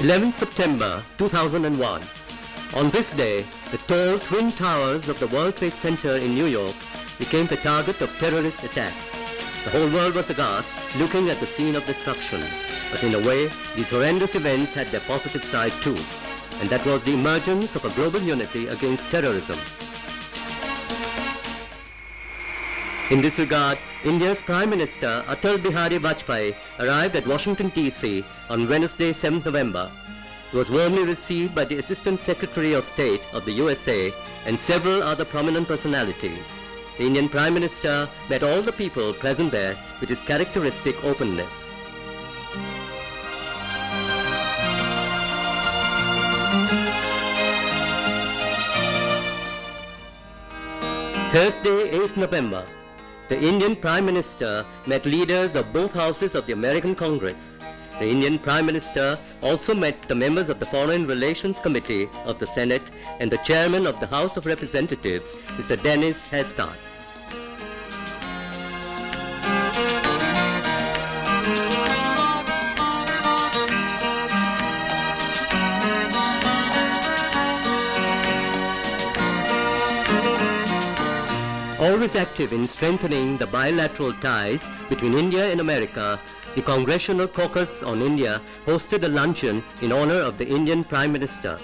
11th September 2001. On this day, the tall twin towers of the World Trade Center in New York became the target of terrorist attacks. The whole world was aghast, looking at the scene of destruction. But in a way, these horrendous events had their positive side too, and that was the emergence of a global unity against terrorism. In this regard, India's Prime Minister Atal BIhari Vajpayee arrived at Washington, D.C. on Wednesday, 7th November. He was warmly received by the Assistant Secretary of State of the USA and several other prominent personalities. The Indian Prime Minister met all the people present there with his characteristic openness. Thursday, 8th November. The Indian Prime Minister met leaders of both houses of the American Congress. The Indian Prime Minister also met the members of the Foreign Relations Committee of the Senate and the Chairman of the House of Representatives, Mr. Dennis Hastert. Always active in strengthening the bilateral ties between India and America, the Congressional Caucus on India hosted a luncheon in honor of the Indian Prime Minister.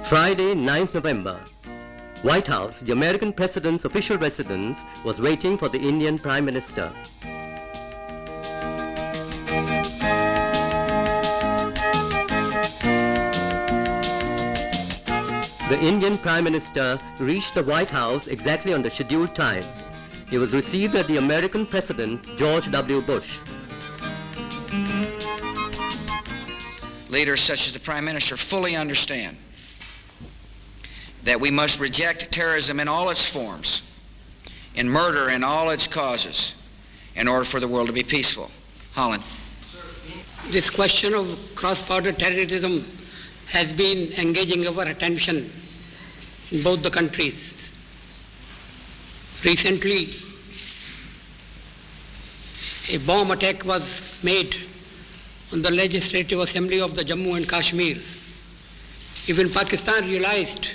Friday, 9th November. White House, the American President's official residence, was waiting for the Indian Prime Minister. The Indian Prime Minister reached the White House exactly on the scheduled time. He was received by the American President, George W. Bush. Leaders such as the Prime Minister fully understand that we must reject terrorism in all its forms, and murder in all its causes, in order for the world to be peaceful. Holland. This question of cross-border terrorism has been engaging our attention in both the countries. Recently, a bomb attack was made on the Legislative Assembly of the Jammu and Kashmir. Even Pakistan realized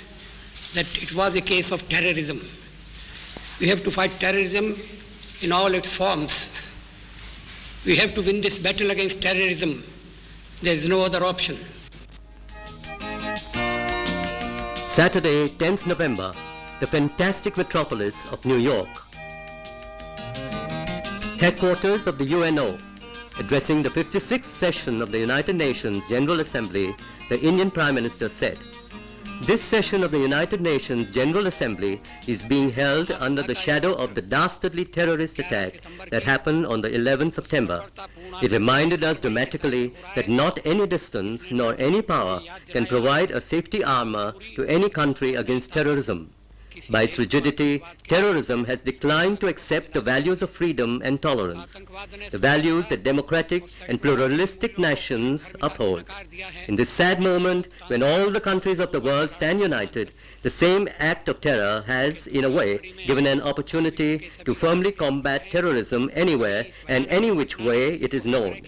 that it was a case of terrorism. We have to fight terrorism in all its forms. We have to win this battle against terrorism. There is no other option. Saturday, 10th November, the fantastic metropolis of New York. Headquarters of the UNO. Addressing the 56th session of the United Nations General Assembly, the Indian Prime Minister said, "This session of the United Nations General Assembly is being held under the shadow of the dastardly terrorist attack that happened on the 11th September. It reminded us dramatically that not any distance nor any power can provide a safety armor to any country against terrorism. By its rigidity, terrorism has declined to accept the values of freedom and tolerance, the values that democratic and pluralistic nations uphold. In this sad moment, when all the countries of the world stand united, the same act of terror has, in a way, given an opportunity to firmly combat terrorism anywhere and any which way it is known.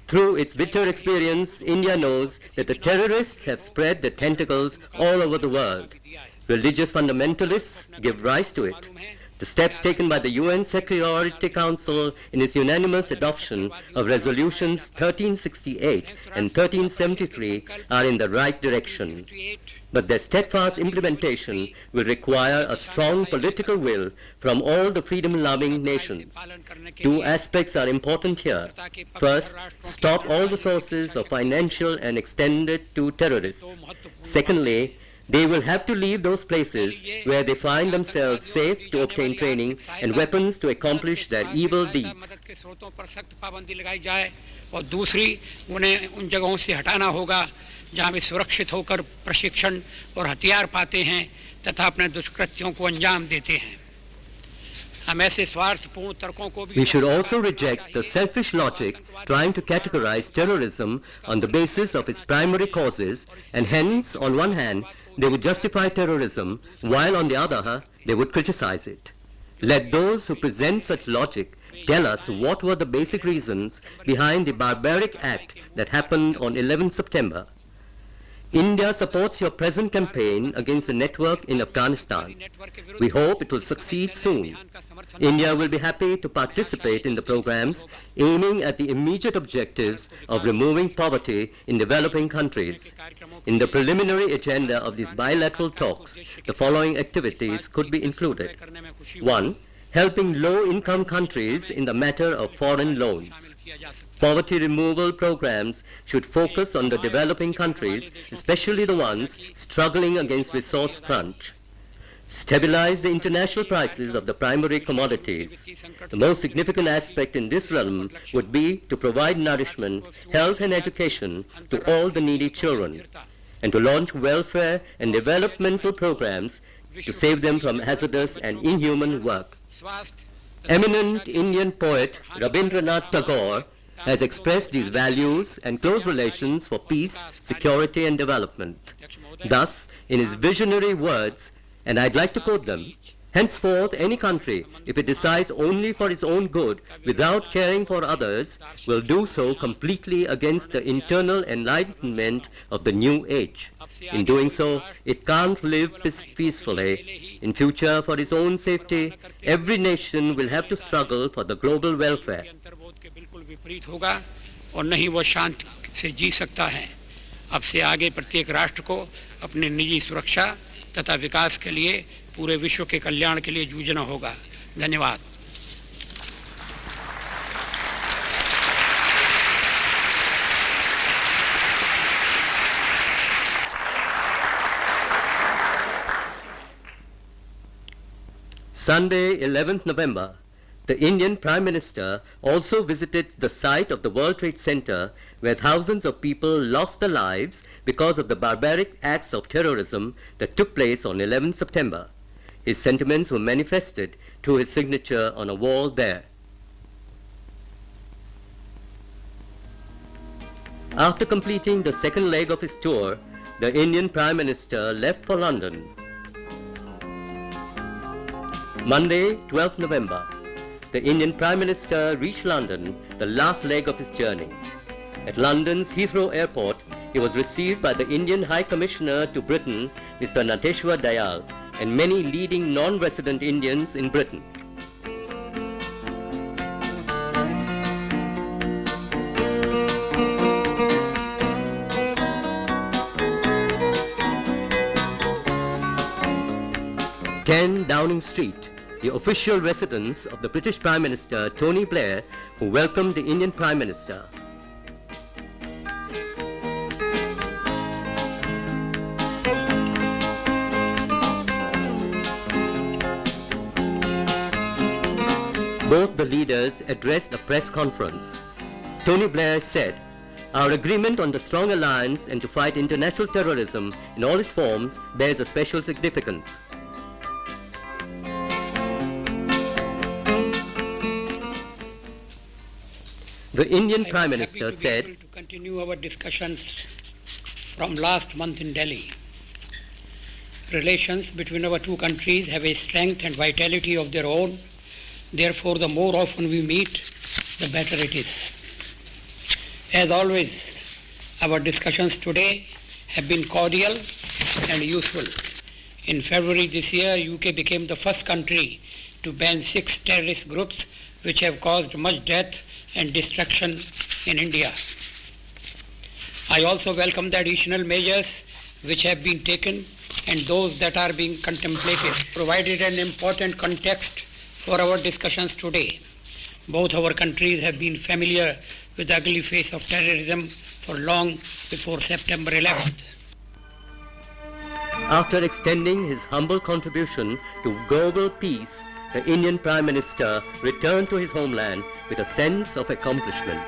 Through its bitter experience, India knows that the terrorists have spread their tentacles all over the world. Religious fundamentalists give rise to it. The steps taken by the UN Security Council in its unanimous adoption of resolutions 1368 and 1373 are in the right direction. But their steadfast implementation will require a strong political will from all the freedom-loving nations. Two aspects are important here. First, stop all the sources of financial and extended to terrorists. Secondly, they will have to leave those places where they find themselves safe to obtain training and weapons to accomplish their evil deeds. और दूसरी उन्हें उन जगहों से हटाना होगा जहां वे सुरक्षित होकर प्रशिक्षण और हथियार पाते हैं तथा अपने दुष्कृत्यों को अंजाम देते हैं. We should also reject the selfish logic trying to categorize terrorism on the basis of its primary causes, and hence, on one hand, they would justify terrorism, while on the other, they would criticize it. Let those who present such logic tell us what were the basic reasons behind the barbaric act that happened on 11 September. India supports your present campaign against the network in Afghanistan. We hope it will succeed soon. India will be happy to participate in the programs aiming at the immediate objectives of removing poverty in developing countries. In the preliminary agenda of these bilateral talks, the following activities could be included. 1. Helping low-income countries in the matter of foreign loans. Poverty removal programs should focus on the developing countries, especially the ones struggling against resource crunch. Stabilize the international prices of the primary commodities. The most significant aspect in this realm would be to provide nourishment, health and education to all the needy children, and to launch welfare and developmental programs to save them from hazardous and inhuman work. Eminent Indian poet Rabindranath Tagore has expressed these values and close relations for peace, security and development. Thus, in his visionary words, and I'd like to quote them, henceforth any country, if it decides only for its own good without caring for others, will do so completely against the internal enlightenment of the new age. In doing so, it can't live peacefully. In future, for its own safety, every nation will have to struggle for the global welfare. और नहीं वो शांति से जी सकता है। अब से आगे प्रत्येक राष्ट्र को अपनी निजी सुरक्षा तथा विकास के लिए पूरे विश्व के कल्याण के लिए जूझना होगा। धन्यवाद। Sunday, 11th November, the Indian Prime Minister also visited the site of the World Trade Center where thousands of people lost their lives because of the barbaric acts of terrorism that took place on 11 September. His sentiments were manifested through his signature on a wall there. After completing the second leg of his tour, the Indian Prime Minister left for London. Monday, 12th November, the Indian Prime Minister reached London, the last leg of his journey. At London's Heathrow Airport, he was received by the Indian High Commissioner to Britain, Mr. Nateshwar Dayal, and many leading non-resident Indians in Britain. Downing Street, the official residence of the British Prime Minister Tony Blair, who welcomed the Indian Prime Minister. Both the leaders addressed a press conference. Tony Blair said, "Our agreement on the strong alliance and to fight international terrorism in all its forms bears a special significance. The Indian Prime Minister said, to continue our discussions from last month in Delhi. Relations between our two countries have a strength and vitality of their own. Therefore, the more often we meet, the better it is. As always, our discussions today have been cordial and useful. In February this year, UK became the first country to ban 6 terrorist groups which have caused much death and destruction in India. I also welcome the additional measures which have been taken and those that are being contemplated, provided an important context for our discussions today. Both our countries have been familiar with the ugly face of terrorism for long before September 11th. After extending his humble contribution to global peace, the Indian Prime Minister returned to his homeland with a sense of accomplishment.